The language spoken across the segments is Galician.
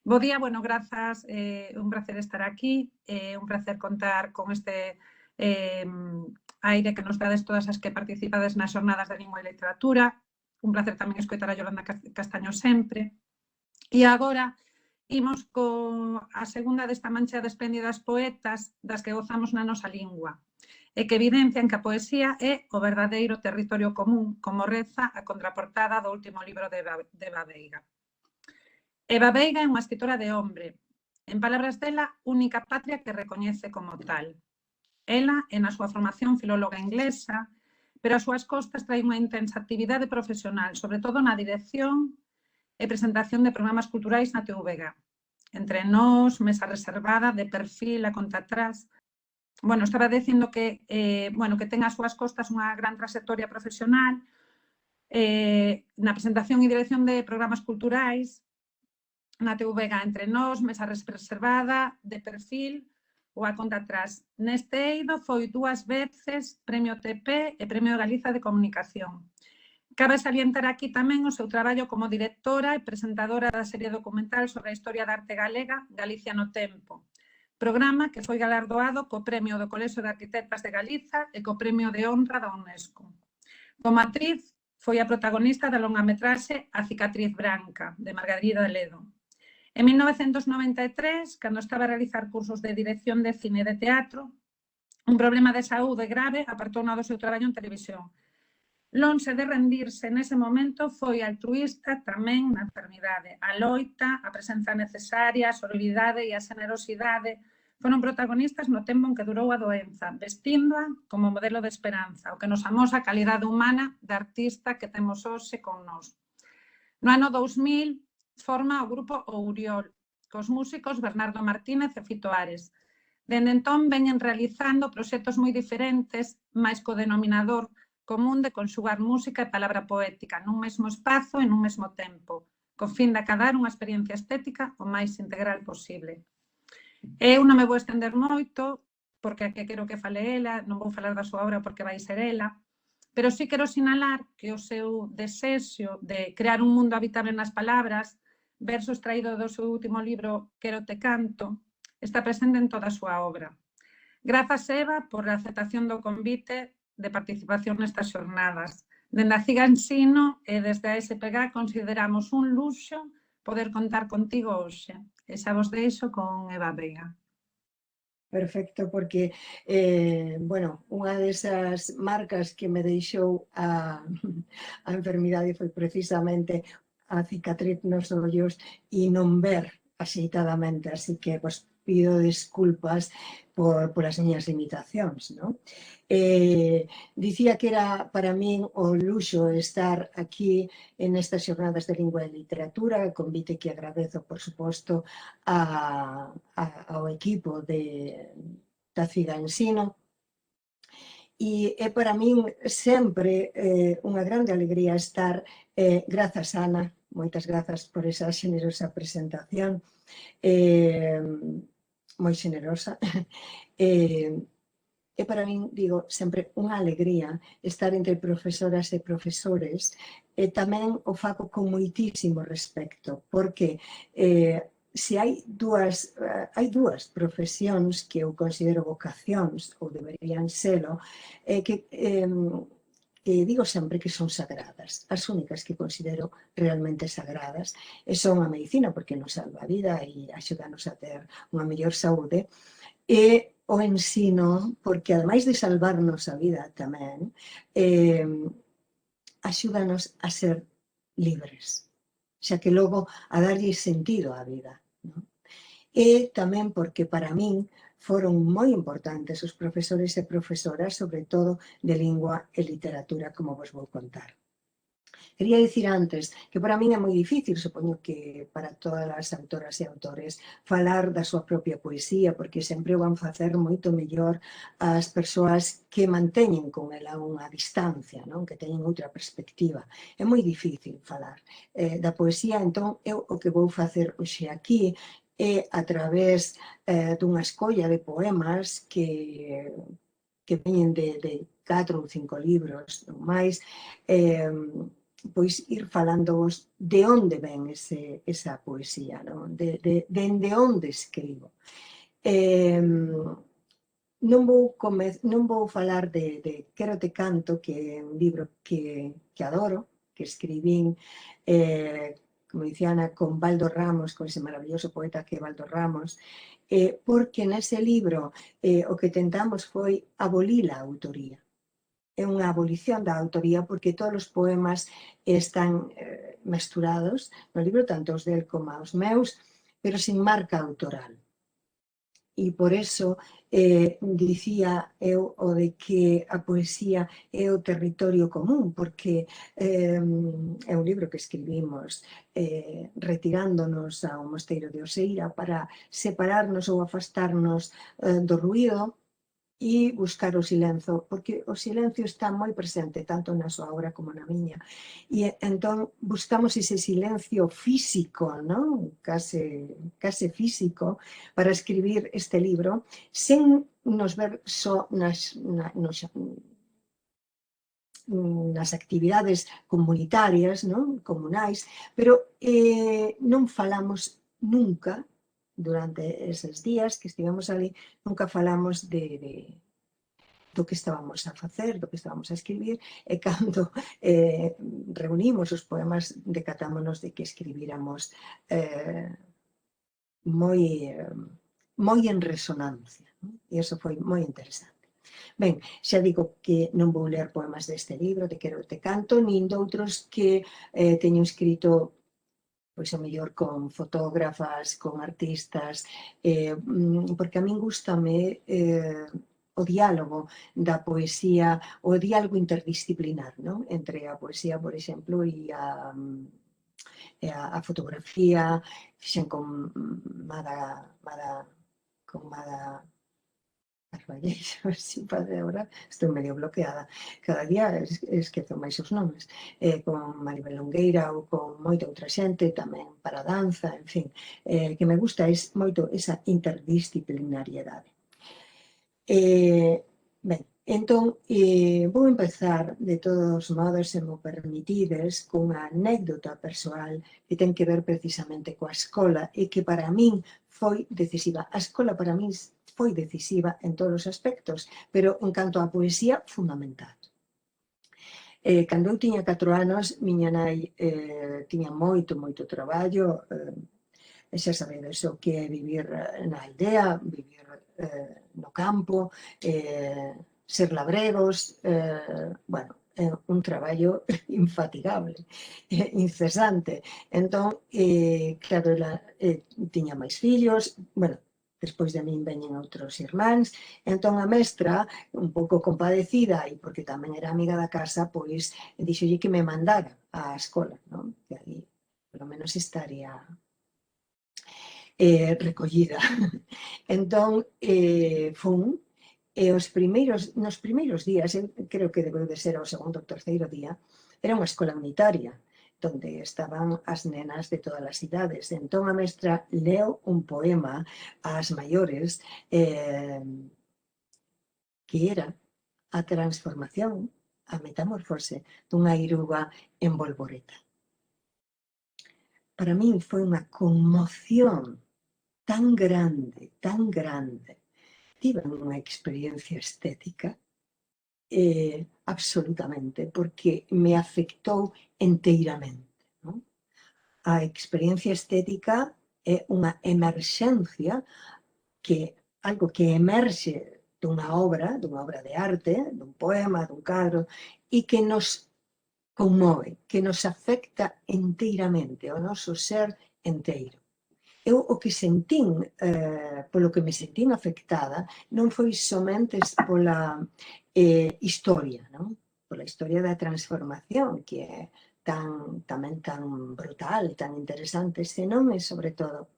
Bo día, bueno, grazas, un placer estar aquí, un placer contar con este aire que nos dades todas as que participades nas xornadas de lingua e literatura, un placer tamén escoitar a Yolanda Castaño sempre. E agora imos a segunda desta mancha de espléndidas poetas das que gozamos na nosa lingua, e que evidencian que a poesía é o verdadeiro territorio común, como reza a contraportada do último libro de Eva Veiga. Eva Veiga é unha escritora de hombre, en palabras dela, única patria que recoñece como tal. Ela é na súa formación filóloga inglesa, pero as súas costas trae unha intensa actividade profesional, sobre todo na dirección e presentación de programas culturais na TVG. Entre nós, Mesa Reservada, De Perfil, A Conta Atrás. Bueno, estaba dicindo que, que ten as súas costas unha gran trayectoria profesional na presentación e dirección de programas culturais na TVG, Entre nós, Mesa Reservada, De Perfil ou A Conta Atrás. Neste eido foi 2 veces Premio TP e Premio Galiza de Comunicación. Cabe salientar aquí tamén o seu traballo como directora e presentadora da serie documental sobre a historia da arte galega Galicia no Tempo, programa que foi galardoado co Premio do Colexio de Arquitectas de Galiza e co Premio de Honra da UNESCO. Como actriz, foi a protagonista da longametraxe A cicatriz branca, de Margarida Ledo. En 1993, cando estaba a realizar cursos de dirección de cine e de teatro, un problema de saúde grave apartouna do seu traballo en televisión. Lonxe de rendirse nese momento, foi altruísta tamén na enfermidade. A loita, a presenza necesaria, a sororidade e a xenerosidade foron protagonistas no tempo en que durou a doenza, vestíndoa como modelo de esperanza, o que nos amosa a calidade humana da artista que temos hoxe con nós. No ano 2000 forma o grupo Ouriol, cos músicos Bernardo Martínez e Fito Ares. Dende entón veñen realizando proxectos moi diferentes, máis co denominador común de conxugar música e palabra poética nun mesmo espazo e nun mesmo tempo, co fin de acadar unha experiencia estética o máis integral posible. Eu non me vou estender moito, porque a que quero que fale ela, non vou falar da súa obra porque vai ser ela, pero sí quero sinalar que o seu desexo de crear un mundo habitable nas palabras, verso extraído do seu último libro Quero te canto, está presente en toda a súa obra. Grazas, Eva, por a aceptación do convite de participación nestas xornadas. Dende a CIGA Ensino e desde a SPG consideramos un luxo poder contar contigo hoxe. E xa vos deixo con Eva Veiga. Perfecto, porque, unha desas marcas que me deixou a enfermidade foi precisamente a cicatriz nos ollos e non ver axeitadamente, así que pido desculpas por as miñas limitacións, non? Dicía que era para min o luxo estar aquí en estas xornadas de lingua e literatura, convite que agradezo, por suposto, ao equipo da CIGA Ensino, e é para min sempre unha grande alegría estar, grazas Ana, moitas grazas por esa xenerosa presentación, moi xenerosa, é para min, digo, sempre unha alegría estar entre profesoras e profesores e tamén o fago con moitísimo respecto, porque se hai dúas profesións que eu considero vocacións, ou deberían selo, que digo sempre que son sagradas, as únicas que considero realmente sagradas, e son a medicina, porque nos salva a vida e axudanos a ter unha mellor saúde, e o ensino, porque ademais de salvarnos a vida tamén, axúdanos a ser libres, xa que logo a darlle sentido á vida. E tamén porque para min foron moi importantes os profesores e profesoras, sobre todo de lingua e literatura, como vos vou contar. Quería dicir antes que para min é moi difícil, supoño que para todas as autoras e autores, falar da súa propia poesía, porque sempre o van facer moito mellor as persoas que manteñen con ela unha distancia, non? Que teñen outra perspectiva. É moi difícil falar da poesía, entón eu o que vou facer hoxe aquí é a través dunha escolla de poemas que veñen de 4 ou 5 libros, non máis, pois ir falándovos de onde ven esa poesía, non? De onde escribo. Non vou falar de Quero te canto, que é un libro que adoro, que escribín, como dicía Ana, con Baldo Ramos, con ese maravilloso poeta que é Baldo Ramos, porque nese libro o que tentamos foi abolir a autoría. É unha abolición da autoría porque todos os poemas están mesturados no libro, tanto os del como os meus, pero sin marca autoral. E por eso dicía eu o de que a poesía é o territorio común, porque é un libro que escribimos retirándonos ao mosteiro de Oseira para separarnos ou afastarnos do ruído e buscar o silencio, porque o silencio está moi presente tanto na súa obra como na miña. E entón buscamos ese silencio físico, non? Case físico, para escribir este libro, sen nos ver só nas actividades comunitarias, non? Comunais, pero non falamos nunca, durante eses días que estivemos ali, nunca falamos do que estábamos a facer, do que estábamos a escribir, e cando reunimos os poemas, decatámonos de que escribíramos moi en resonancia, non? E iso foi moi interesante. Ben, xa digo que non vou ler poemas deste libro, de Quero te canto, nin doutros que teño escrito pois o mellor con fotógrafas, con artistas, porque a min gústame o diálogo da poesía, o diálogo interdisciplinar, non? Entre a poesía, por exemplo, e a fotografía, fixen con Mada Carballeira, así para agora, estou medio bloqueada. Cada día esquezo máis os nomes. Con Maribel Longueira ou con moita outra xente, tamén para danza, en fin. Que me gusta moito esa interdisciplinariedade. Ben, entón, vou empezar, de todos modos, se mo permitides, cunha anécdota persoal que ten que ver precisamente coa escola e que para min foi decisiva. A escola para min foi decisiva en todos os aspectos, pero en canto á poesía, fundamental. Cando eu tiña 4 anos, miña nai tiña moito traballo, e xa sabedes o que é vivir na aldea, vivir no campo, ser labregos, bueno, un traballo infatigable, incesante. Entón, claro, tiña máis fillos, bueno, despois de min veñen outros irmáns, entón a mestra, un pouco compadecida, e porque tamén era amiga da casa, pois dixolle que me mandara á escola, non? Que aí, polo menos, estaría recollida. Entón, fun, e nos primeiros días, creo que debeu de ser o segundo ou terceiro día, era unha escola unitaria, donde estaban as nenas de todas as idades. Entón a mestra leu un poema ás maiores que era a transformación, a metamorfose dunha iruga en bolboreta. Para min foi unha conmoción tan grande, tive unha experiencia estética absolutamente, porque me afectou enteiramente, non? A experiencia estética é unha emerxencia, algo que emerxe dunha obra de arte, dun poema, dun cadro, e que nos conmove, que nos afecta enteiramente, o noso ser enteiro. Eu o que sentín, polo que me sentín afectada, non foi somente pola historia, non? Pola historia da transformación, que é tamén tan brutal, tan interesante, senón e, sobre todo,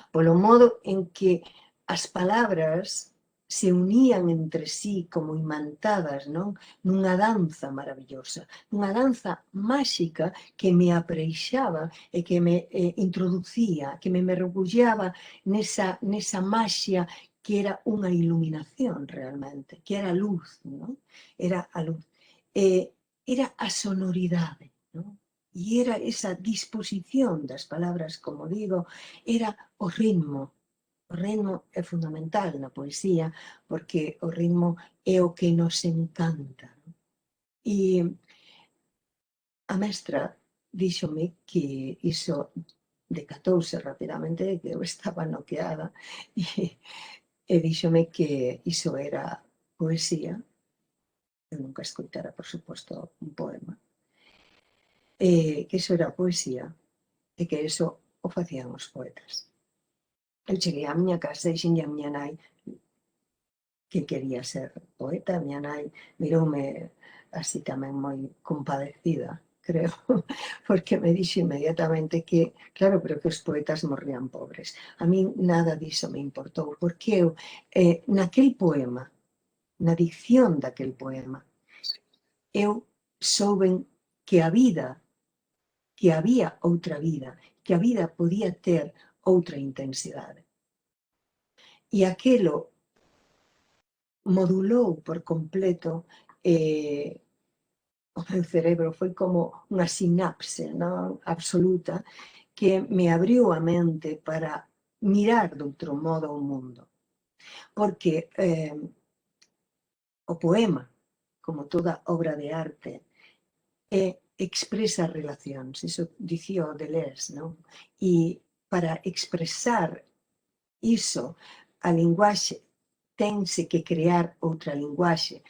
polo modo en que as palabras se unían entre sí como imantadas, non? Nunha danza maravillosa, nunha danza máxica que me apreixaba e que me introducía, que me mergullaba nesa maxia que era unha iluminación realmente, que era a luz, non? Era a luz. Era a sonoridade, ¿no? E era esa disposición das palabras, como digo, era o ritmo. O ritmo é fundamental na poesía, porque o ritmo é o que nos encanta. E a mestra díxome que iso decatouse rapidamente, que eu estaba noqueada, e díxome que iso era poesía. Eu nunca escoitara, por suposto, un poema. Que iso era poesía e que iso o facían os poetas. Eu cheguei á miña casa e dixenlle a miña nai que quería ser poeta. A miña nai miroume así tamén moi compadecida, creo, porque me dixo inmediatamente que, claro, pero que os poetas morrían pobres. A min nada diso me importou, porque eu, naquel poema, na dicción daquel poema, eu souben que a vida, que había outra vida, que a vida podía ter outra intensidade. E aquelo modulou por completo o meu cerebro, foi como unha sinapse, non? Absoluta, que me abriu a mente para mirar de outro modo o mundo. Porque o poema, como toda obra de arte, expresa relacións, iso dicía o Deleuze, non? E para expresar iso, a linguaxe tense que crear outra linguaxe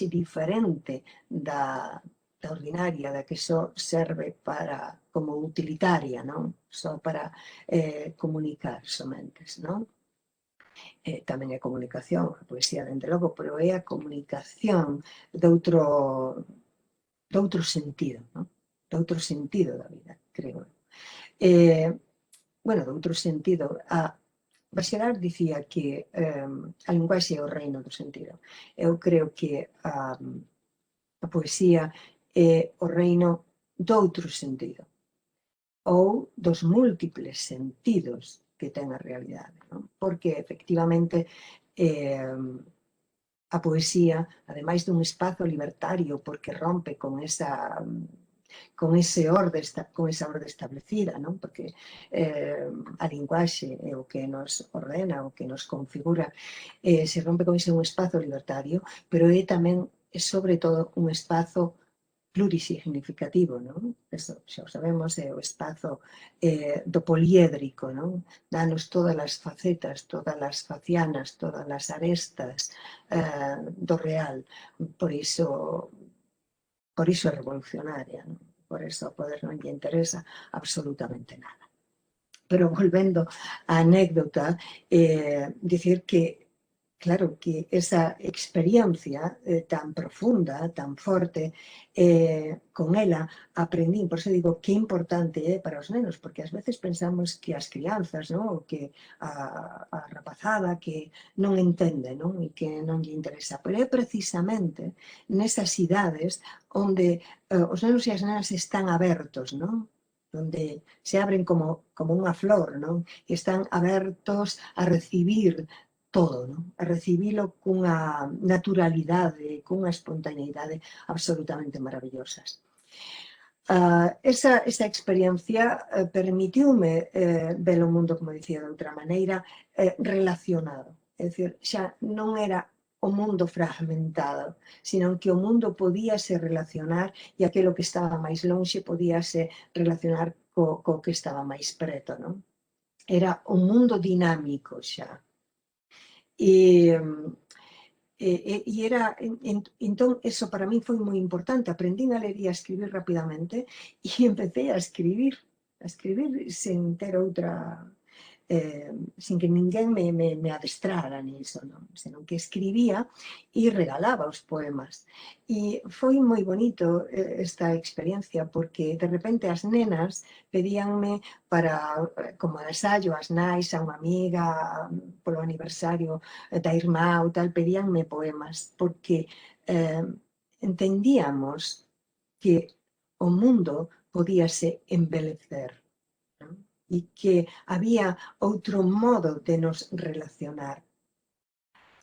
diferente da ordinaria, da que só serve para, como utilitaria, non? Só para comunicar somentes, non? Tamén é comunicación, a poesía, dende logo, pero é a comunicación doutro sentido, non? Doutro sentido da vida, creo. Bueno, doutro sentido, Bachelard dicía que a linguaxe é o reino do sentido. Eu creo que a poesía é o reino doutro sentido, ou dos múltiples sentidos que ten a realidade, non? Porque, efectivamente, a poesía, ademais dun espazo libertario, porque rompe con esa orde establecida, non? Porque a linguaxe é o que nos ordena, o que nos configura, se rompe con ese un espazo libertario, pero é tamén, sobre todo, un espazo plurisignificativo, non? Eso xa o sabemos, é o espazo do poliédrico, non? Danos todas as facetas, todas as facianas, todas as arestas do real. Por iso é revolucionaria, non? Por iso ao poder non lle interesa absolutamente nada. Pero volvendo á anécdota, dicir que, claro, que esa experiencia tan profunda, tan forte, con ela aprendín, por iso digo que importante é para os nenos, porque ás veces pensamos que as crianzas, non? Que a rapazada que non entende, non? E que non lle interesa, pero é precisamente nesas idades onde os nenos e as nenas están abertos, non? Onde se abren como unha flor, non? E están abertos a recibir todo, non? A recibilo cunha naturalidade, cunha espontaneidade absolutamente maravillosas. Esa experiencia permitiume ver o mundo, como dicía, de outra maneira, relacionado. É dicir, xa non era o mundo fragmentado, sino que o mundo podíase relacionar e aquilo que estaba máis lonxe podíase relacionar co que estaba máis preto, non? Era un mundo dinámico xa. E era, entón, eso para min foi moi importante. Aprendín a ler e a escribir rapidamente e empecé a escribir sen ter outra, sin que ninguén me adestrara niso, non? Senón que escribía e regalaba os poemas. E foi moi bonito esta experiencia, porque de repente as nenas pedíanme para, como ensayo, as nais, a unha amiga, polo aniversario da irmá ou tal, pedíanme poemas, porque entendíamos que o mundo podíase embelecer, non? E que había outro modo de nos relacionar.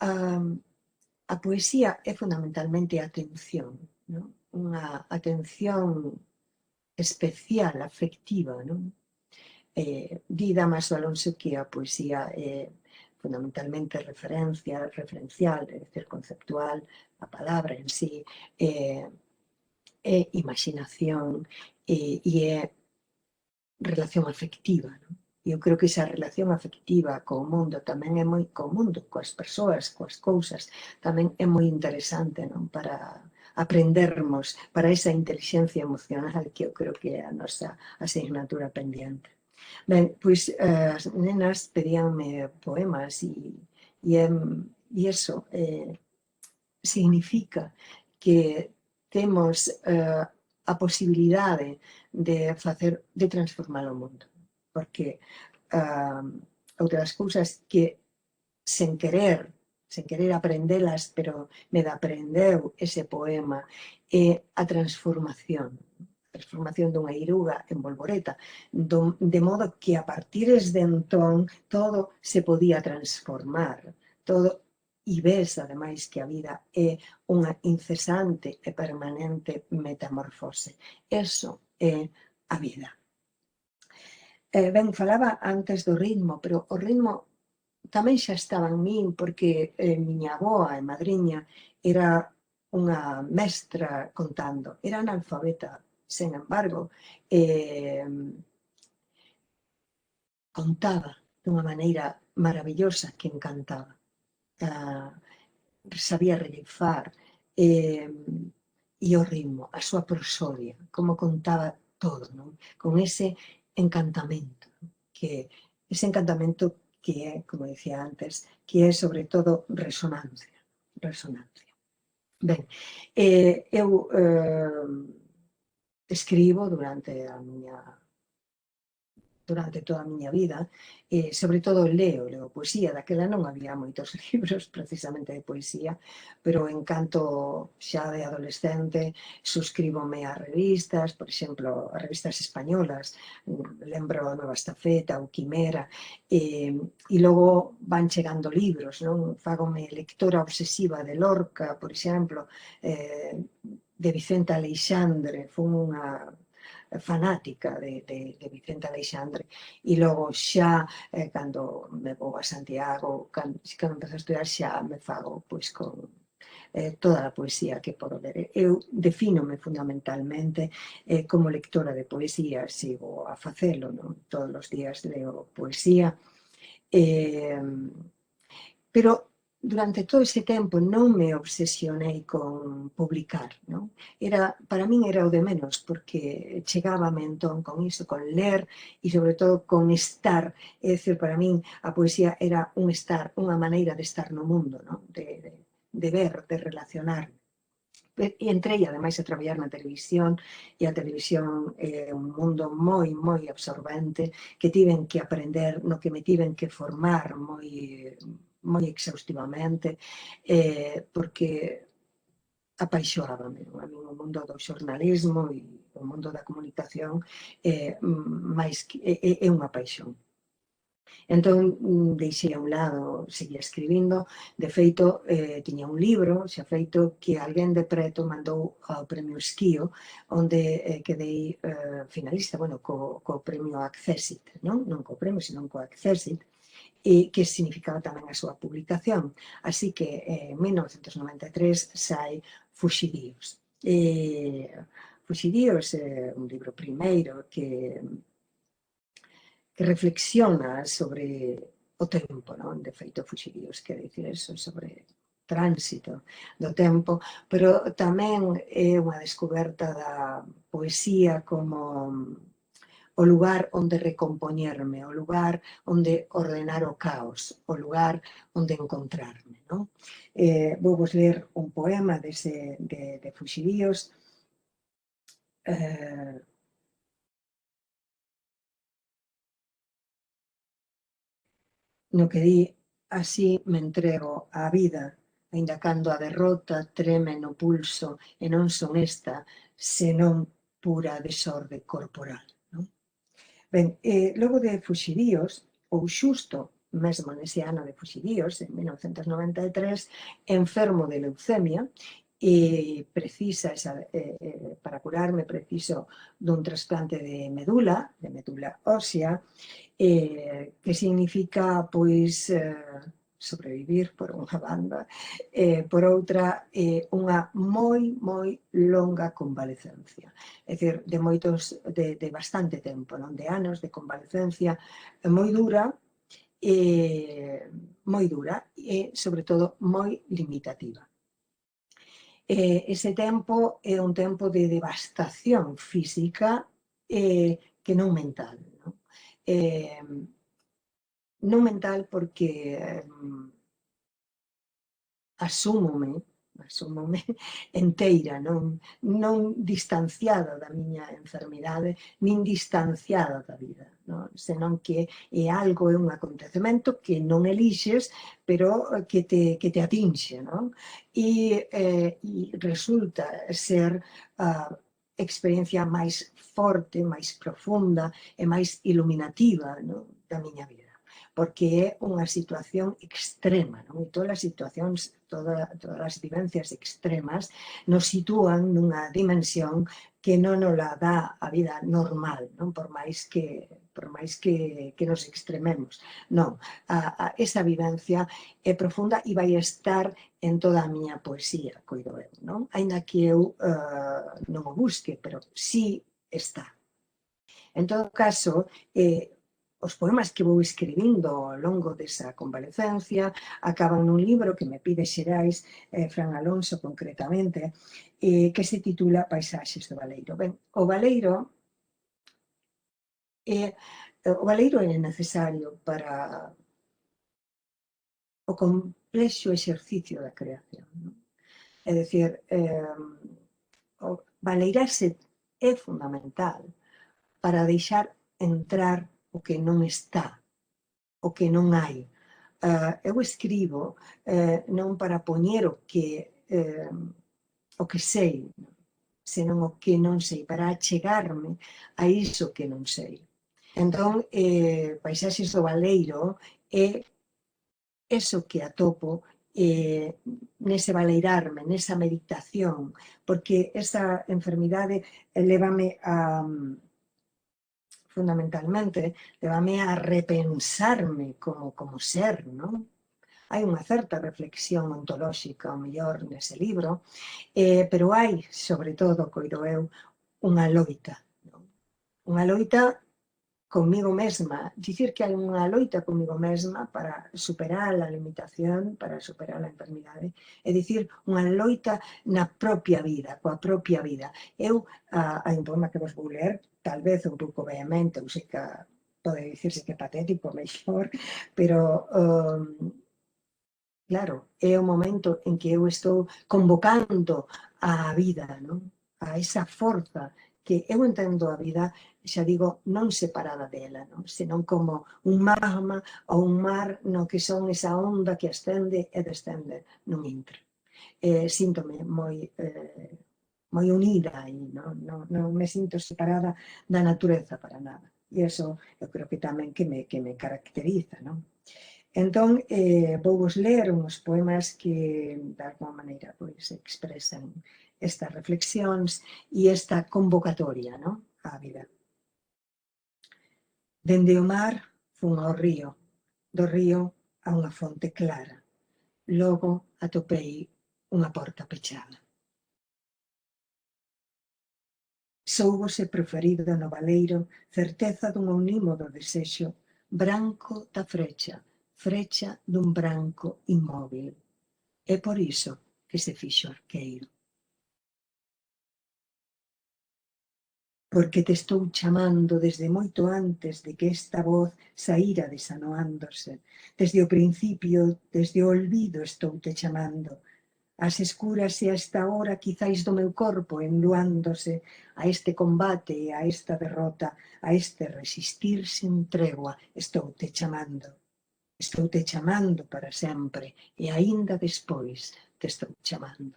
A poesía é fundamentalmente atención, non? Unha atención especial, afectiva, non? Di Dámaso Alonso que a poesía é fundamentalmente referencial, é dicir, conceptual, a palabra en sí, é imaginación e é relación afectiva, non? Eu creo que esa relación afectiva co mundo tamén é moi, co mundo, coas persoas, coas cousas, tamén é moi interesante, non? Para aprendermos, para esa inteligencia emocional que eu creo que é a nosa asignatura pendiente. Ben, pois as nenas pedíanme poemas e iso significa que temos a posibilidade de transformar o mundo, porque outra das cousas que sen querer aprendelas, pero me aprendeu ese poema, é a transformación dunha iruga en bolboreta, de modo que a partires de entón todo se podía transformar, todo, e ves, ademais, que a vida é unha incesante e permanente metamorfose. Eso é a vida. Ben, falaba antes do ritmo, pero o ritmo tamén xa estaba en min, porque miña avoa e madriña era unha mestra contando, era analfabeta, sen embargo, contaba dunha maneira maravillosa que encantaba. Sabía relifar e o ritmo, a súa prosodia, como contaba todo, non? Con ese encantamento, que é, como dicía antes, que é sobre todo resonancia. Ben, eu escribo durante toda a miña vida, sobre todo leo poesía, daquela non había moitos libros precisamente de poesía, pero en canto xa de adolescente suscríbome a revistas, por exemplo, a revistas españolas, lembro a Nova Estafeta, o Quimera, e logo van chegando libros, non? Fágome lectora obsesiva de Lorca, por exemplo, de Vicente Aleixandre, fun unha fanática de Vicente Aleixandre, e logo xa, cando me vou a Santiago, cando empezo a estudiar, xa me fago pois con toda a poesía que podo ler. Eu defínome fundamentalmente como lectora de poesía, sigo a facelo, non? Todos os días leo poesía, pero durante todo ese tempo non me obsesionei con publicar, non? Para min era o de menos, porque chegábame entón con iso, con ler e sobre todo con estar, é dicir, para min a poesía era un estar, unha maneira de estar no mundo, non? De ver, de relacionar. E entrei, ademais, a traballar na televisión, e a televisión é un mundo moi, moi absorbente, que tiven que aprender, no que me tiven que formar moi exhaustivamente, porque apaixoábame. A mí o mundo do xornalismo e o mundo da comunicación é unha paixón. Entón, deixei a un lado, seguía escribindo, de feito, tiña un libro xa feito que alguén de preto mandou ao Premio Esquío, onde quedei finalista, bueno, co Premio Accessit, non co premio, senón co Accessit, e que significaba tamén a súa publicación. Así que en 1993 sae Fuxidíos. Fuxidíos é un libro primeiro que reflexiona sobre o tempo, non? De feito, Fuxidíos quer dicir eso, sobre tránsito do tempo, pero tamén é unha descoberta da poesía como o lugar onde recompoñerme, o lugar onde ordenar o caos, o lugar onde encontrarme, non? Vou vos ler un poema de Fuxidíos, no que di: así me entrego á vida, aínda cando a derrota treme no pulso, e non son esta, senón pura desorde corporal. Non? Ben, logo de Fuxidíos, ou xusto mesmo nese ano de Fuxidíos, en 1993, enfermo de leucemia, e precisa, para curarme, preciso dun trasplante de medula ósea, que significa, pois, sobrevivir por unha banda, por outra, unha moi longa convalecencia. É dicir, de bastante tempo, non? De anos de convalecencia moi dura, e, sobre todo, moi limitativa. Ese tempo é un tempo de devastación física, que non mental, non? Non mental porque asúmome enteira, non distanciada da miña enfermidade, nin distanciada da vida, non? Senón que é algo, é un acontecemento que non elixes, pero que te atinxe, non? E resulta ser a experiencia máis forte, máis profunda e máis iluminativa, non? Da miña vida, porque é unha situación extrema, non? E todas as situacións, todas as vivencias extremas nos sitúan nunha dimensión que non nos la dá a vida normal, non? Por máis que nos extrememos. Non, esa vivencia é profunda e vai estar en toda a miña poesía, coido eu, non? Aínda que eu non o busque, pero sí está. En todo caso, os poemas que vou escribindo ao longo desa convalecencia acaban nun libro que me pide Xerais, Fran Alonso concretamente, que se titula Paisaxes do Baleiro. Ben, o Baleiro é necesario para o complexo exercicio da creación, non? É dicir, o baleirarse é fundamental para deixar entrar o que non está, o que non hai. Eu escribo non para poñer o que sei, senón o que non sei, para achegarme a iso que non sei. Entón, Paisaxes do Baleiro é eso que atopo nese baleirarme, nesa meditación, porque esa enfermidade lévame a fundamentalmente, lévame a repensarme como ser, non? Hai unha certa reflexión ontolóxica, ao mellor, nese libro, pero hai, sobre todo, coido eu, unha loita, non? Unha loita comigo mesma, dicir que hai unha loita comigo mesma para superar a limitación, para superar a enfermidade, é dicir, unha loita na propia vida, coa propia vida. Eu, hai un poema que vos vou ler, tal vez un pouco vehemente, ou sei que pode dicirse que patético, mellor, pero, claro, é o momento en que eu estou convocando a vida, non? A esa forza que eu entendo a vida, xa digo, non separada dela, non? Senón como un magma ou un mar no que son esa onda que ascende e descende nun intre. Síntome moi unida e non me sinto separada da natureza para nada. E iso eu creo que tamén que me caracteriza, non? Entón, vou vos ler uns poemas que, de alguma maneira, pois, expresan estas reflexións e esta convocatoria, non? Á vida. Dende o mar fun ao río, do río a unha fonte clara. Logo atopei unha porta pechada. Soubose preferido no baleiro certeza dun unímodo desexo, branco da frecha dun branco inmóvil. É por iso que se fixo arqueiro. Porque te estou chamando desde moito antes de que esta voz saíra desanoándose. Desde o principio, desde o olvido estou te chamando. As escuras e a esta hora quizais do meu corpo enluándose a este combate e a esta derrota, a este resistir sin tregua, estou te chamando. Estou te chamando para sempre e aínda despois te estou chamando.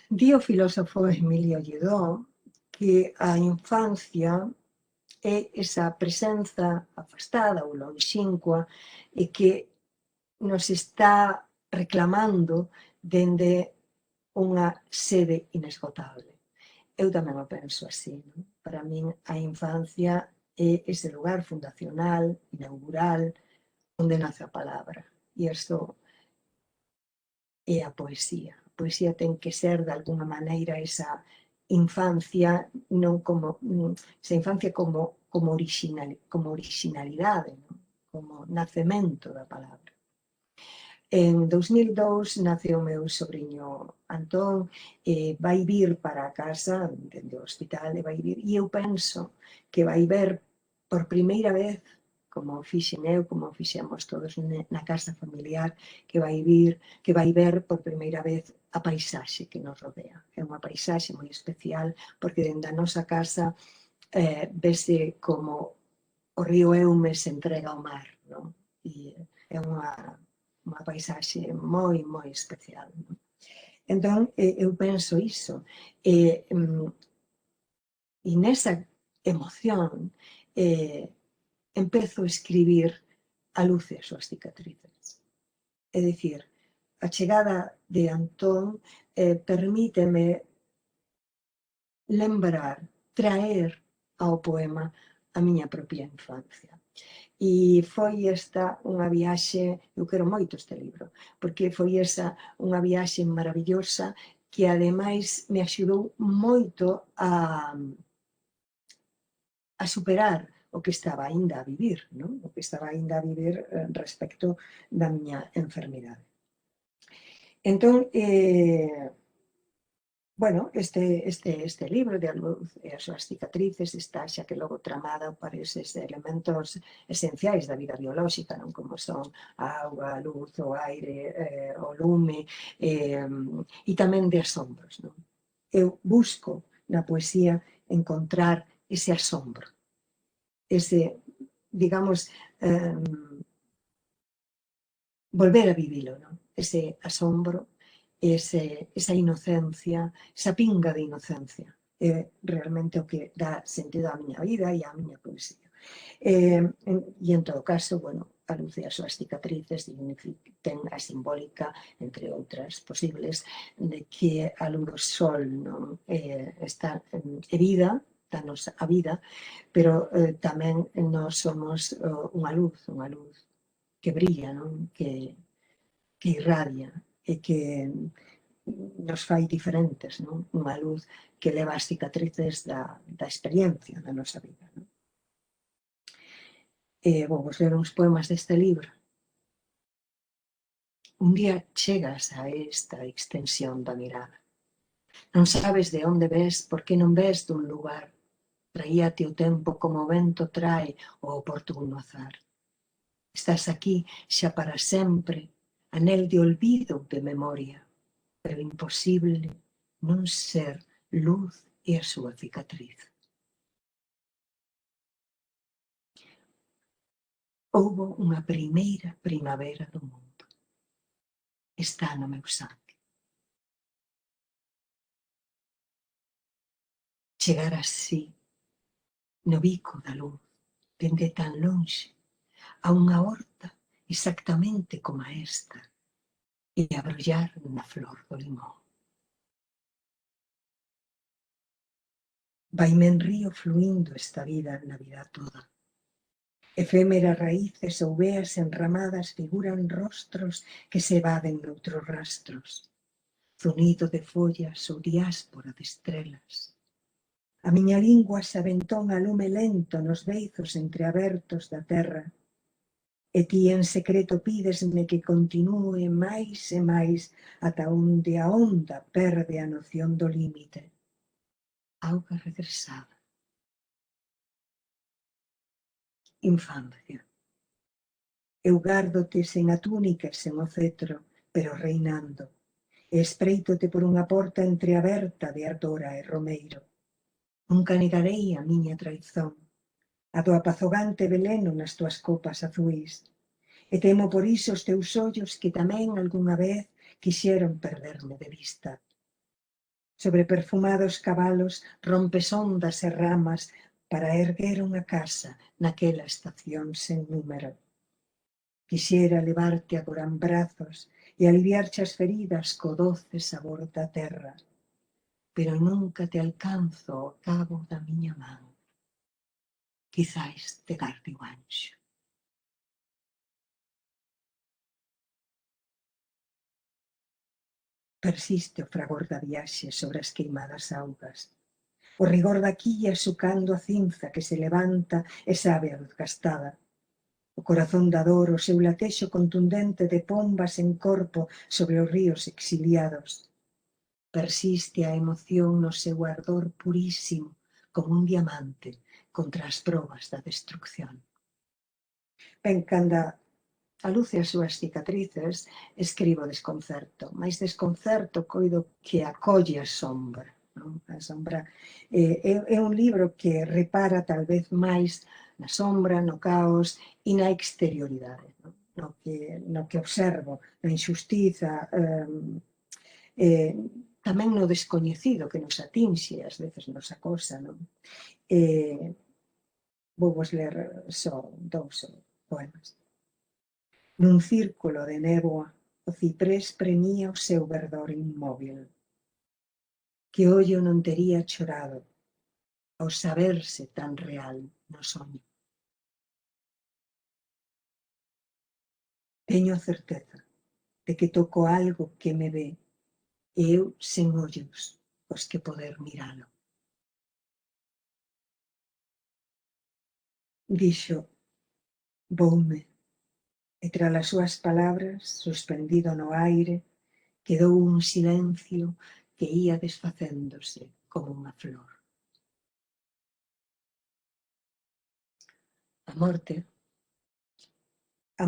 Di o filósofo Emilio Lledó que a infancia é esa presenza afastada ou lonxínqua e que nos está reclamando dende unha sede inesgotable. Eu tamén o penso así, non? Para min a infancia é ese lugar fundacional, inaugural, onde nace a palabra. E isto é a poesía. A poesía ten que ser, de alguna maneira, esa infancia, non como esa infancia como originalidade, non? Como nacemento da palabra. En 2002 nace o meu sobrinho Antón, vai vir para a casa, dende o hospital, e vai vir, e eu penso que vai ver por primeira vez, como fixen eu, como fixemos todos na casa familiar, que vai ver por primeira vez a paisaxe que nos rodea. É unha paisaxe moi especial, porque dende a nosa casa vese como o río Eume se entrega ao mar, non? E é unha paisaxe moi, moi especial, non? Entón, eu penso iso. E nesa emoción empezo a escribir A luz e as súas cicatrices. É dicir, a chegada de Antón permíteme lembrar, traer ao poema a miña propia infancia. E foi esta unha viaxe, eu quero moito este libro, porque foi esa unha viaxe maravillosa que ademais me axudou moito a superar o que estaba aínda a vivir, non? O que estaba aínda a vivir respecto da miña enfermidade. Entón, bueno, este libro de A luz e as súas cicatrices está xa que logo tramado para eses elementos esenciais da vida biolóxica, non? Como son a auga, a luz, o aire, o lume, e tamén de asombros, non? Eu busco na poesía encontrar ese asombro, ese, digamos, volver a vivilo, non? Ese asombro, esa inocencia, esa pinga de inocencia, é realmente o que dá sentido á miña vida e á miña poesía. E en todo caso, bueno, A luz e as súas cicatrices ten a simbólica, entre outras posibles, de que a luz do sol, non? Está é vida, danos a vida, pero tamén nós somos unha luz que brilla, non? Que irradia e que nos fai diferentes, non? Unha luz que leva as cicatrices da experiencia da nosa vida, non? Vou vos ler uns poemas deste libro. Un día chegas a esta extensión da mirada. Non sabes de onde ves, porque non ves dun lugar. Traíate o tempo como o vento trae o oportuno azar. Estás aquí xa para sempre, anel de olvido de memoria, pero imposible non ser luz e a súa cicatriz. Houbo unha primeira primavera do mundo. Está no meu sangue. Chegar así, no bico da luz, dende tan lonxe, a unha horta exactamente como esta, e abrollar na flor do limón. Vaime en río fluindo esta vida na vida toda. Efémeras raíces ou veas enramadas figuran rostros que se evaden noutros rastros. Zunido de follas ou diáspora de estrelas. A miña lingua se aventón a lume lento nos beizos entreabertos da terra. E ti en secreto pídesme que continúe máis e máis ata onde a onda perde a noción do límite. Auga regresada. Infancia. Eu gárdote sen a túnica e sen o cetro, pero reinando, e espreítote por unha porta entreaberta de ardora e romeiro. Nunca negarei a miña traizón, a do apazogante veleno nas túas copas azuís, e temo por iso os teus ollos que tamén algunha vez quixeron perderme de vista. Sobre perfumados cabalos rompes ondas e ramas para erguer unha casa naquela estación sen número. Quixera levarte agora en brazos e aliviarche as feridas co doce sabor da terra, pero nunca te alcanzo ao cabo da miña man. Quizais te garde o anxo. Persiste o fragor da viaxe sobre as queimadas augas. O rigor da quilla sucando a cinza que se levanta e sabe a luz gastada. O corazón da dor, o seu latexo contundente de pombas en corpo sobre os ríos exiliados. Persiste a emoción no seu ardor purísimo, como un diamante contra as probas da destrucción. Ben, canda a luz e as súas cicatrices, escribo desconcerto, mais desconcerto coido que acolle a sombra. Non? A sombra é un libro que repara tal vez máis na sombra, no caos e na exterioridade, non? No que observo, na injustiza, tamén no descoñecido que nos atinxe, ás veces nos acosa, non? Vou vos ler só 2 poemas. Nun círculo de néboa, o ciprés premia o seu verdor inmóvil. Que ollo non tería chorado ao saberse tan real no soño. Teño a certeza de que toco algo que me ve e eu sen ollos os que poder miralo. Dixo, voume, e tras as súas palabras, suspendido no aire, quedou un silencio que ía desfacéndose como unha flor. A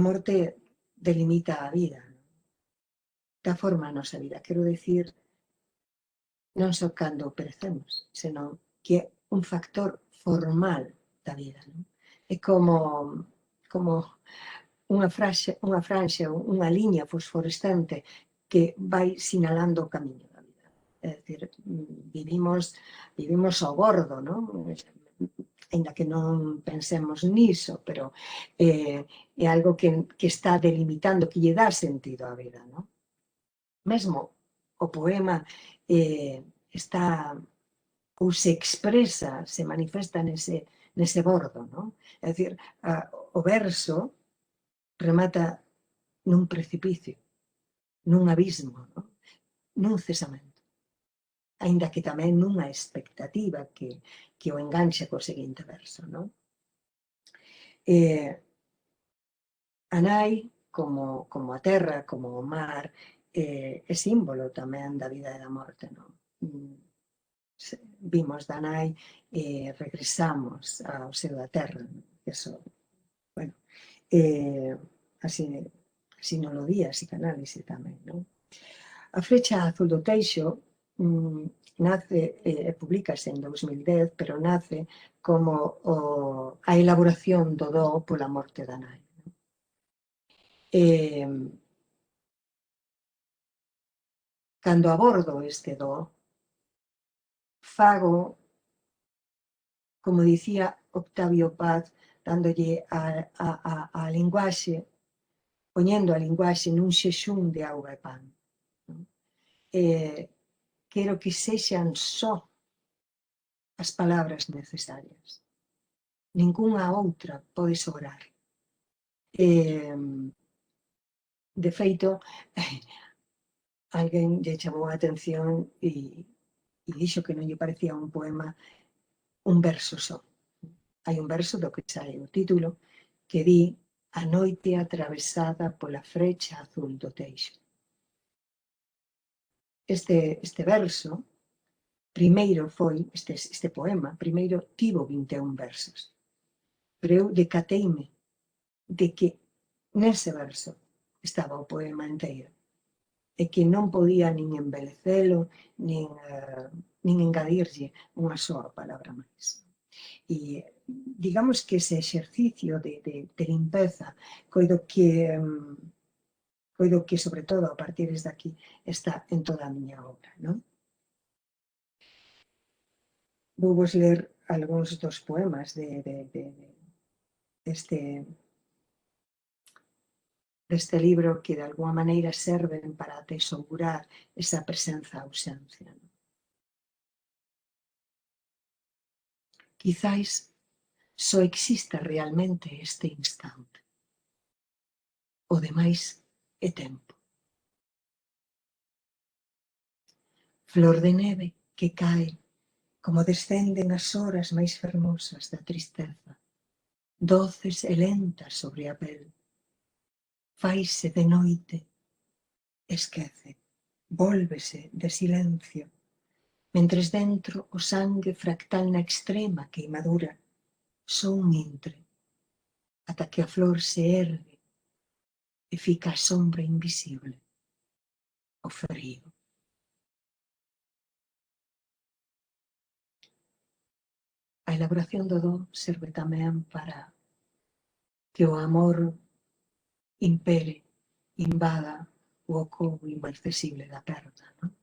morte delimita a vida, da forma a nosa vida, quero dicir, non só cando perecemos, senón que é un factor formal da vida. Non? É como unha franxa, unha liña fosforescente que vai sinalando o camiño da vida. É dicir, vivimos ao bordo, non? Ainda que non pensemos niso, pero é algo que está delimitando, que lle dá sentido á vida, non? Mesmo o poema está ou se expresa, se manifesta nese bordo, non? É dicir, o verso remata nun precipicio, nun abismo, non? Nun cesamento. Aínda que tamén nunha expectativa que o enganxa co seguinte verso, non? A nai, como a terra, como o mar, é símbolo tamén da vida e da morte, non? Vimos da nai e regresamos ao seo da terra, non? Eso, bueno, así non lo di a psicanálise tamén, non? A Frecha Azul do Teixo nace e publicase en 2010, pero nace como a elaboración do do pola morte da nai. Cando abordo este do, fago, como dicía Octavio Paz, dándolle a linguaxe, poñendo a linguaxe nun xexún de auga e pan. Quero que sexan só as palabras necesarias. Ningunha outra pode sobrar. De feito, alguén lle chamou a atención e dixo que non lle parecía un poema un verso só. Hai un verso do que sae o título que di a noite atravesada pola frecha azul do teixo. Este verso, primeiro foi, este poema, primeiro tivo 21 versos. Pero eu decateime de que nese verso estaba o poema inteiro e que non podía nin embelecelo, nin engadirlle unha soa palabra máis. E digamos que ese exercicio de limpeza coido que sobre todo a partir de aquí está en toda a miña obra, non? Vou vos ler algúns dos poemas deste deste libro que de alguma maneira serven para atesourar esa presenza-ausencia. Quizáis só exista realmente este instante. O demais é tempo. Flor de neve que cae como descenden as horas máis fermosas da tristeza, doces e lentas sobre a pel. Faise de noite, esquece, vólvese de silencio, mentres dentro o sangue fractal na extrema queimadura, só un intre, ata que a flor se ergue e fica a sombra invisible, o frío. A elaboración do do serve tamén para que o amor impere, invada o oco inaccesible da perda, non?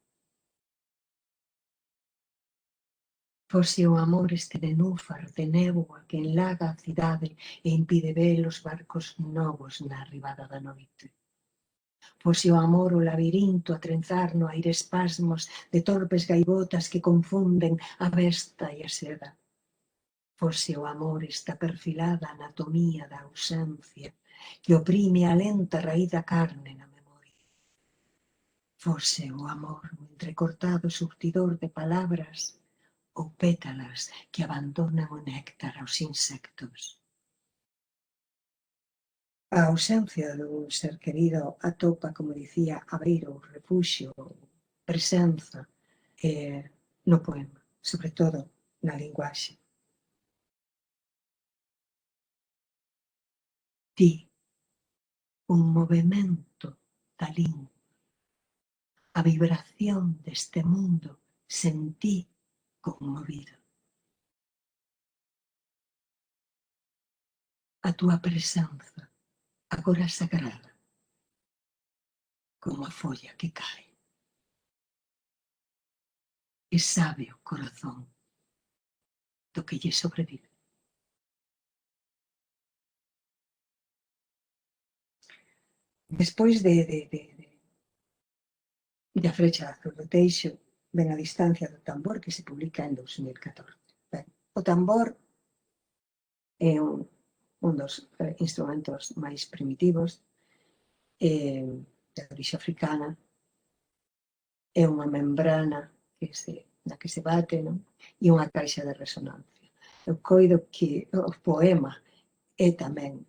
Fose o amor este nenúfar de néboa que enlaga a cidade e impide ver os barcos novos na arribada da noite. Fose o amor o labirinto a trenzar no aire espasmos de torpes gaivotas que confunden a besta e a seda. Fose o amor esta perfilada anatomía da ausencia que oprime a lenta raíz da carne na memoria. Fose o amor o entrecortado surtidor de palabras ou pétalas que abandonan o néctar aos insectos. A ausencia do ser querido atopa, como dicía, abrigo, refuxio, presenza no poema, sobre todo na linguaxe. Ti, un movimento da lingua, a vibración deste mundo sentí conmovido. A túa presenza, agora sagrada, como a folla que cae. E sabe o corazón do que lle sobrevive. Despois de A frecha azul do Teixo, ven A distancia do tambor, que se publica en 2014. Ben, o tambor é un dos instrumentos máis primitivos, de orixe africana, é unha membrana na que se bate, non? E unha caixa de resonancia. Eu coido que o poema é tamén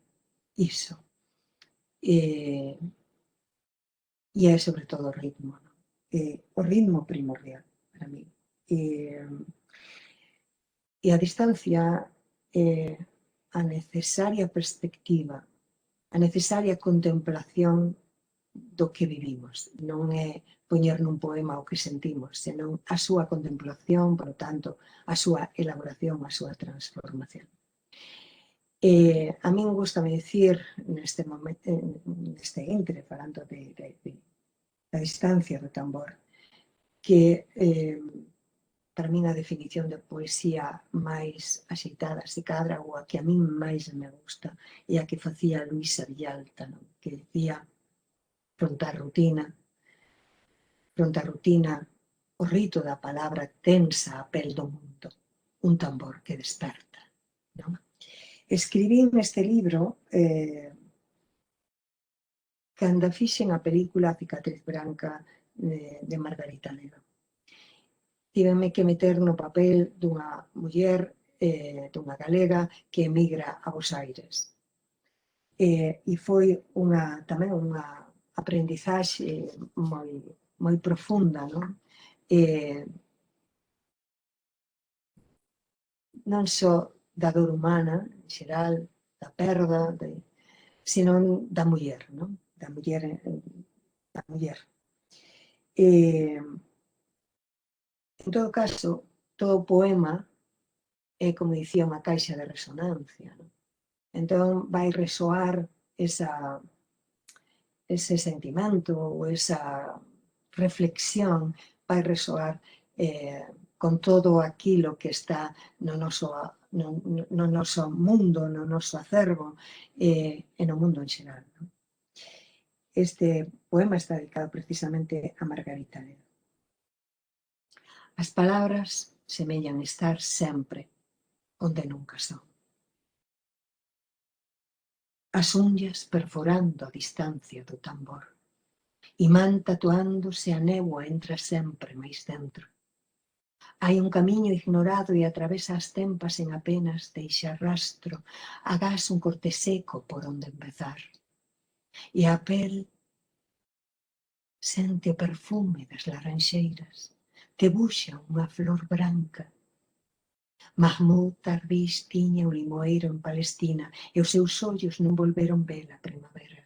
iso. E é sobre todo o ritmo, non? O ritmo primordial para mí. E a distancia é a necesaria perspectiva, a necesaria contemplación do que vivimos. Non é poñer nun poema o que sentimos, senón a súa contemplación, por tanto, a súa elaboración, a súa transformación. A min gustame dicir, neste entre, falando da distancia do tambor, que para min a definición de poesía máis axeitada se cadra, ou a que a min máis me gusta, é a que facía Luisa Villalta, non? Que dicía, fronte á rutina, o rito da palabra tensa a pel do mundo, un tambor que desperta, non? Escribín este libro cando fixen a película A cicatriz branca de Margarita Nero. Tívenme que meter no papel dunha muller, dunha galega que emigra a Bos Aires. E foi tamén unha aprendizaxe moi profunda, non? Non só da dor humana, en xeral, da perda, senón da muller, non? Da muller. En todo caso, todo o poema é, como dicía, unha caixa de resonancia, non? Entón, vai resoar ese sentimento ou esa reflexión, vai resoar con todo aquilo que está no noso mundo, no noso acervo e no mundo en xeral, non? este poema está dedicado precisamente a Margarita Ledo. As palabras semellan estar sempre onde nunca son. As unllas perforando a distancia do tambor. Imán tatuándose a néboa entra sempre máis dentro. Hai un camiño ignorado e atravesa as tempas en apenas deixa rastro, agás un corte seco por onde empezar. E a pel sente o perfume das laranxeiras, debuxa unha flor branca. Mahmoud Darwish tiña o limoeiro en Palestina e os seus ollos non volveron ver a primavera.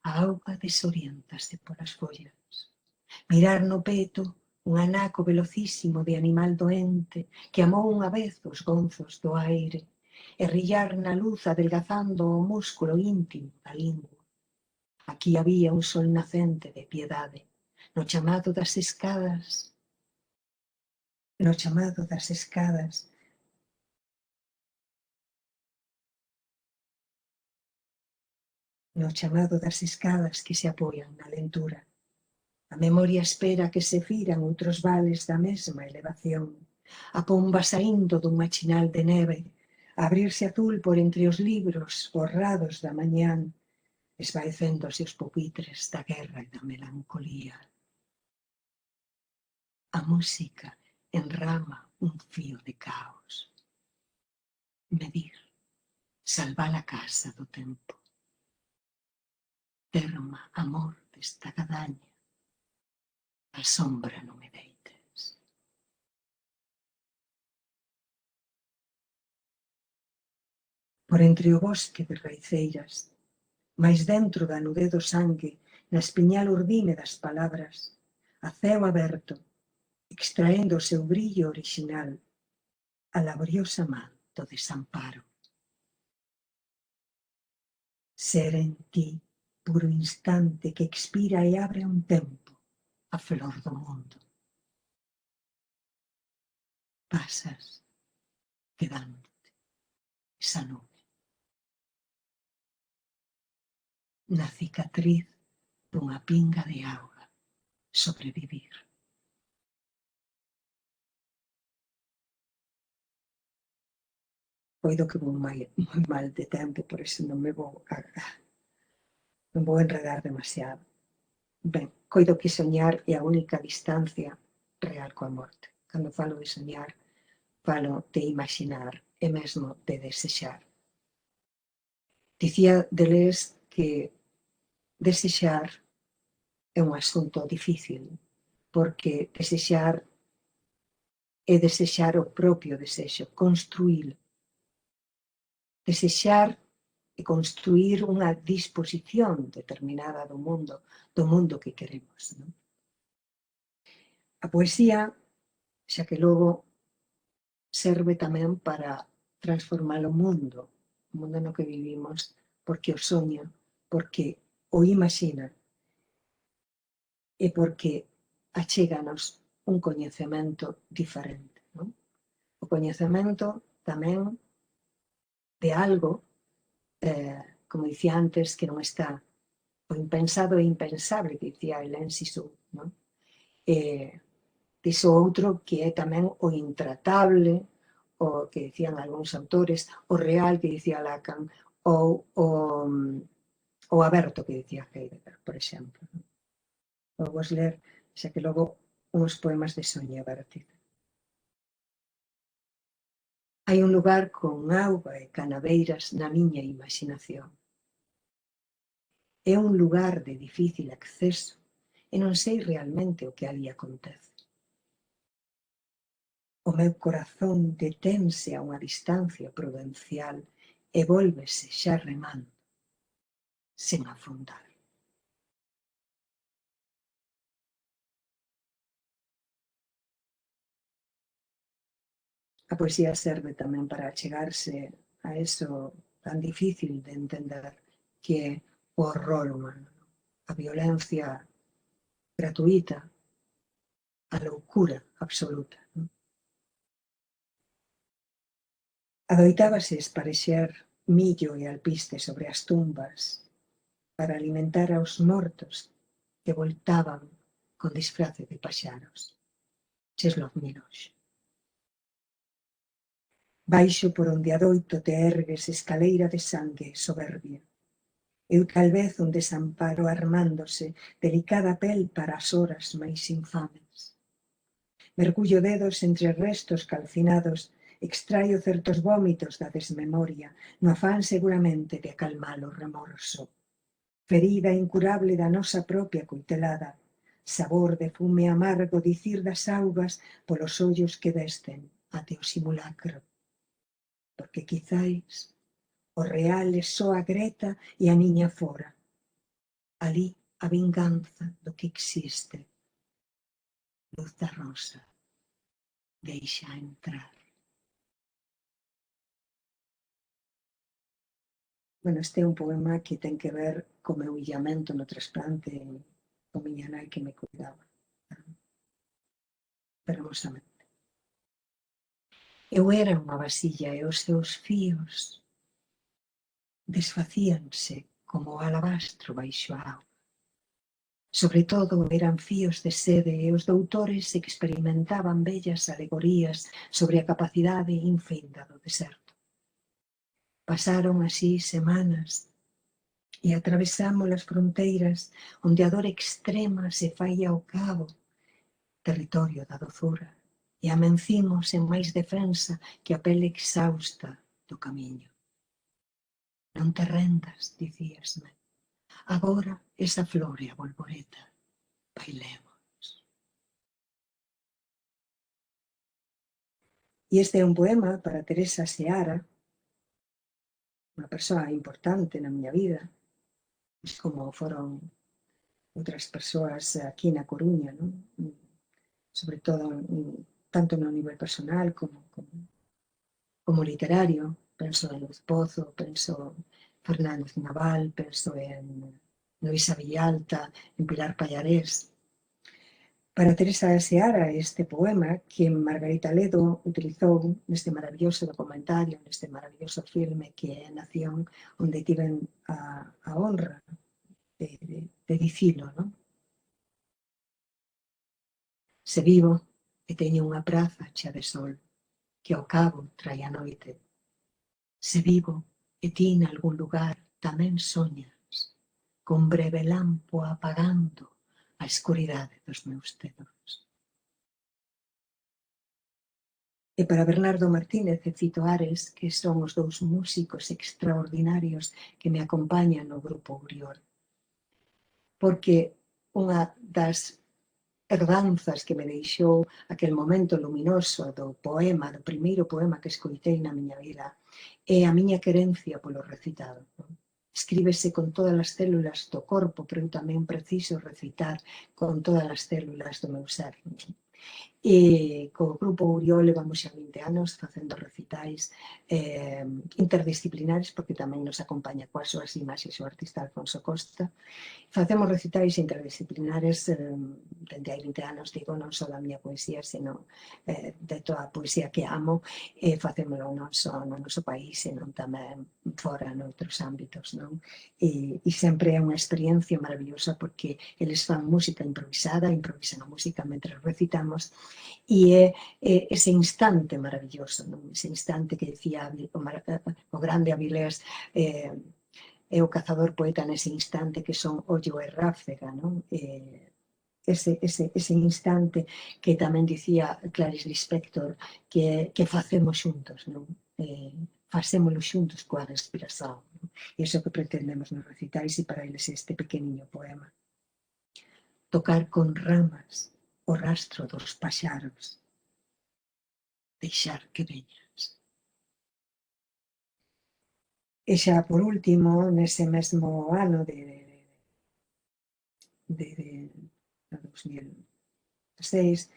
A auga desoriéntase polas follas. Mirar no peto un anaco velocísimo de animal doente que amou unha vez os gonzos do aire e rillar na luz adelgazando o músculo íntimo da lingua. Aquí había un sol nacente de piedade, no chamado das escadas, que se apoian na lentura. A memoria espera que se firan outros vales da mesma elevación. A pomba saindo dun machinal de neve, a abrirse azul por entre os libros borrados da mañán, esvaecéndose os pupitres da guerra e da melancolía. A música enrama un fío de caos. Medir, salvar a casa do tempo. Terma, amor desta gadaña. A sombra non me deites. Por entre o bosque de raiceiras, máis dentro da nudez do sangue, na espiñal urdime das palabras, a ceo aberto, extraendo o seu brillo orixinal, a laboriosa man do desamparo. Ser en ti, puro instante que expira e abre un tempo, a flor do mundo. Pasas, quedándote, esa nube. Na cicatriz dunha pinga de auga, sobrevivir. Coido que vou moi mal de tempo, por iso non vou enredar demasiado. Ben, coido que soñar é a única distancia real coa morte. Cando falo de soñar, falo de imaginar e mesmo de desexar. Dicía Deleuze que desexar é un asunto difícil, porque desexar é desexar o propio desexo, construílo. Desexar e construir unha disposición determinada do mundo que queremos. Non? A poesía, xa que logo serve tamén para transformar o mundo no que vivimos, porque o soña, porque o imagina e porque achéganos un coñecemento diferente. Non? O coñecemento tamén de algo, como dicía antes, que non está o impensado e impensable, que dicía Hélène Cixous, non? Diso outro que é tamén o intratable, o que dicían algúns autores, o real, que dicía Lacan, ou o aberto, que dicía Heidegger, por exemplo. Vou ler, xa que logo, uns poemas de Sonia Berti. Hai un lugar con auga e canaveiras na miña imaginación. É un lugar de difícil acceso e non sei realmente o que ali acontece. O meu corazón detense a unha distancia prudencial e vólvese xa remando, sen afundar. A poesía serve tamén para achegarse a eso tan difícil de entender que é o horror humano, a violencia gratuita, a loucura absoluta. Adoitábase esparexer millo e alpiste sobre as tumbas para alimentar aos mortos que voltaban con disfraces de paxaros. Cheslov Miloš. Baixo por onde adoito te ergues escaleira de sangue e soberbia. Eu tal vez un desamparo armándose, delicada pel para as horas máis infames. Mergullo dedos entre restos calcinados, extraio certos vómitos da desmemoria, no afán seguramente de acalmar o remorso. Ferida incurable da nosa propia coitelada, sabor de fume amargo dicir das augas polos ollos que descen até o simulacro. Porque quizáis o real é só a Greta e a niña fora. Ali a vinganza do que existe. Luz da rosa, deixa entrar. Bueno, este é un poema que ten que ver co meu illamento no trasplante con miña nai que me cuidaba. Fermosamente. Eu era unha vasilla e os seus fíos desfacíanse como o alabastro baixo a auga. Sobre todo eran fíos de sede e os doutores experimentaban bellas alegorías sobre a capacidade infinda do deserto. Pasaron así semanas e atravesamos as fronteiras onde a dor extrema se fai ao cabo, territorio da dozura, e amencimos en máis defensa que a pele exhausta do camiño. Non te rendas, dicíasme. Agora esa flor e a bolboreta, bailemos. E este é un poema para Teresa Seara, unha persoa importante na miña vida, como foron outras persoas aquí na Coruña, non? Sobre todo tanto no nivel personal como literario. Penso en Luz Pozo, penso en Fernández Naval, penso en Luisa Villalta, en Pilar Pallarés. Para Teresa Seara, este poema que Margarita Ledo utilizou neste maravilloso documentario, neste maravilloso filme que é Nación, onde tiven a honra de dicilo, non? Se vivo e teño unha praza chea de sol, que ao cabo trai a noite. Se vivo e ti nalgún lugar tamén soñas, con breve lampo apagando a escuridade dos meus dedos. E para Bernardo Martínez e Fito Ares, que son os dous músicos extraordinarios que me acompañan no grupo Uriol. Porque unha das herdanzas que me deixou aquel momento luminoso do poema, do primeiro poema que escoitei na miña vida, é a miña querencia polo recitado. Escríbese con todas as células do corpo, pero eu tamén preciso recitar con todas as células do meu ser. E co grupo Uriol levamos xa 20 anos facendo recitais interdisciplinares, porque tamén nos acompaña coas súas imaxes o artista Alfonso Costa. Facemos recitais interdisciplinares dende hai 20 anos, digo, non só da miña poesía, senón de toda a poesía que amo, e facémolo non só no noso país, senón tamén fora noutros ámbitos, non? E sempre é unha experiencia maravillosa porque eles fan música improvisada, improvisan a música mentre recitamos, e é ese instante maravilloso, non? Ese instante que decía o grande Avilés, é o cazador poeta nese instante que son ollo e ráfega, non? Ese instante que tamén dicía Clarice Lispector que facemos xuntos, non? Facémolo xuntos coa respiración, non? E iso que pretendemos nos recitais e para eles este pequeniño poema. Tocar con ramas o rastro dos paxaros, deixar que veñas. E xa por último, nese mesmo ano de 2006,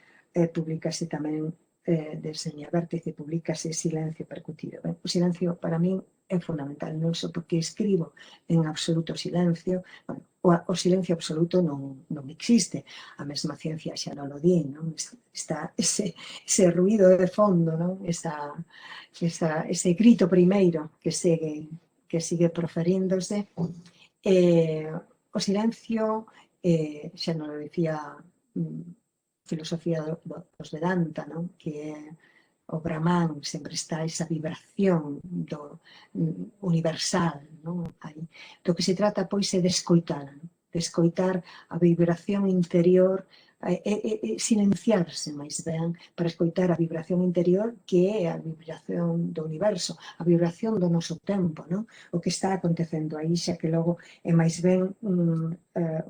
publicase tamén de Seña Vértice, publicase Silencio percutido. O silencio para min é fundamental, non só porque escribo en absoluto silencio. Bueno, o silencio absoluto non existe, a mesma ciencia xa non lo di, non? Está ese ruido de fondo, non? Ese grito primeiro que sigue proferíndose, O silencio, xa nos lo dicía filosofía dos Vedanta, non? Que é o Brahman, sempre está esa vibración do universal, non? Aí. Do que se trata, pois, é de escoitar, de escoitar a vibración interior, silenciarse máis ben para escoitar a vibración interior, que é a vibración do universo, a vibración do noso tempo, non? O que está acontecendo aí, xa que logo é máis ben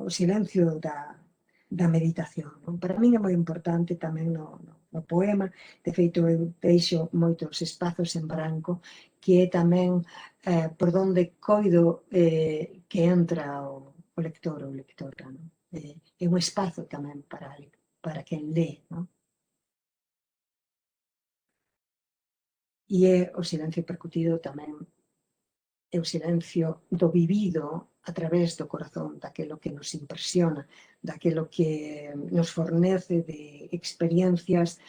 o silencio da meditación, non? Para min é moi importante tamén no poema, de feito eu deixo moitos espazos en branco, que é tamén por onde coido que entra o lector ou lectora, non? É un espazo tamén para quen lé, non? E é o silencio percutido tamén, é o silencio do vivido a través do corazón, daquelo que nos impresiona, daquelo que nos fornece de experiencias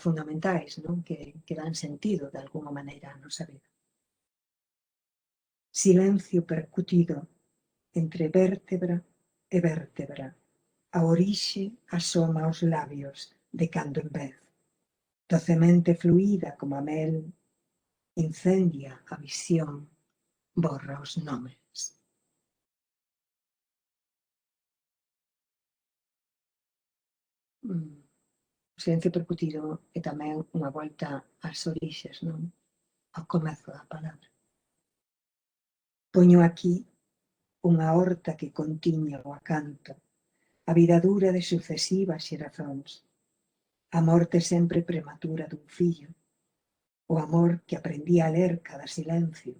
fundamentais, non? Que dan sentido de alguma maneira a nosa vida. Silencio percutido entre vértebra e vértebra. A orixe asoma os labios de cando en vez. Docemente fluída como a mel, incendia a visión, borra os nomes. O silencio percutido é tamén unha volta ás orixes, non? Ao comezo da palabra. Poño aquí unha horta que contiña o acanto, a vida dura de sucesivas xerazóns, a morte sempre prematura dun fillo, o amor que aprendí a ler cada silencio,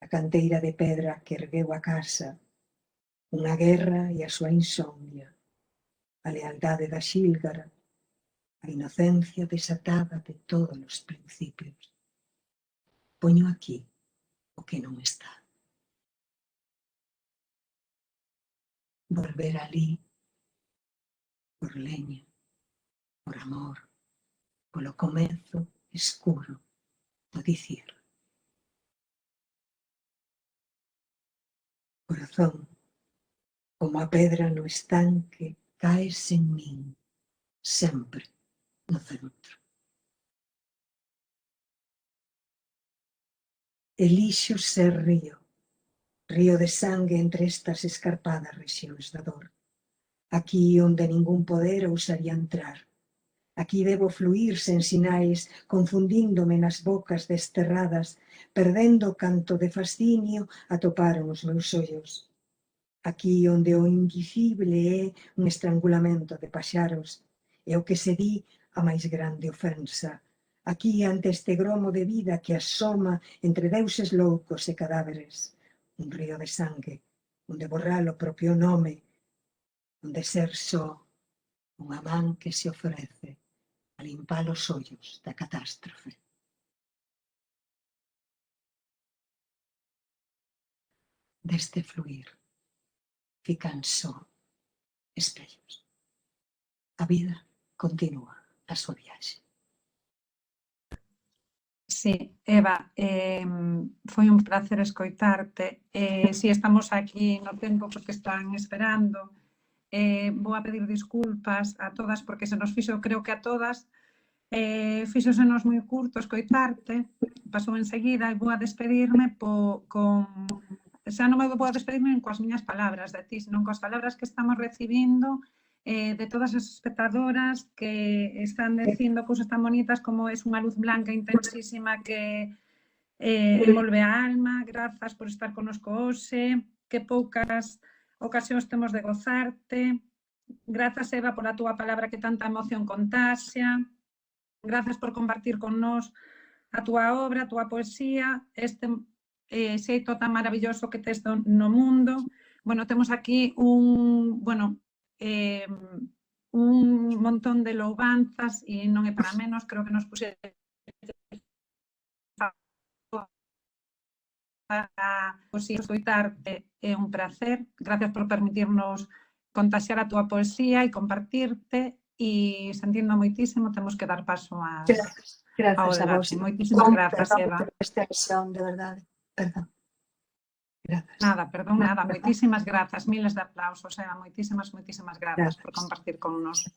a canteira de pedra que ergueu a casa, unha guerra e a súa insomnia, a lealdade da xílgara, a inocencia desatada de todos os principios. Poño aquí o que non está. Volver alí, por leña, por amor, polo comezo escuro do dicir. Corazón, como a pedra no estanque, caes en min, sempre no centro. Elixo ser río de sangue entre estas escarpadas rexións da dor. Aquí onde ningún poder ousaría entrar. Aquí debo fluir sen sinais, confundíndome nas bocas desterradas, perdendo canto de fascinio atoparon os meus ollos. Aquí onde o invisible é un estrangulamento de paxaros, e o que se di a máis grande ofensa. Aquí ante este gromo de vida que asoma entre deuses loucos e cadáveres, un río de sangue, onde borrar o propio nome, onde ser só unha man que se ofrece a limpar os ollos da catástrofe. Deste fluir fican só espellos. A vida continúa a súa viaxe. Sí, Eva, foi un placer escoitarte. Si estamos aquí no tempo porque están esperando, vou a pedir disculpas a todas porque se nos fixo, creo que a todas, fixosenos moi curto escoitarte, pasou enseguida e vou a despedirme xa non me vou a despedirme coas miñas palabras de ti, senón coas palabras que estamos recibindo de todas as espectadoras que están dicindo cousas tan bonitas como es unha luz blanca intensísima que envolve a alma, grazas por estar connosco hoxe, que poucas ocasións temos de gozarte, grazas Eva pola túa palabra que tanta emoción contaxia, grazas por compartir con nós a túa obra, a túa poesía, este xeito tan maravilloso que tes no mundo. Bueno, temos aquí un montón de louvanzas e non é para menos, creo que nos puxe para escoitarte é un placer. Gracias por permitirnos contaxiar a túa poesía e compartirte e sentindo moitísimo temos que dar paso ao Gracias a vos. debate. Moitísimas grazas, Eva. Esta sesión, de verdade. Perdón. Grazas. Nada, perdón, nada. Moitísimas grazas, miles de aplausos, Eva. Moitísimas grazas por compartir con nos.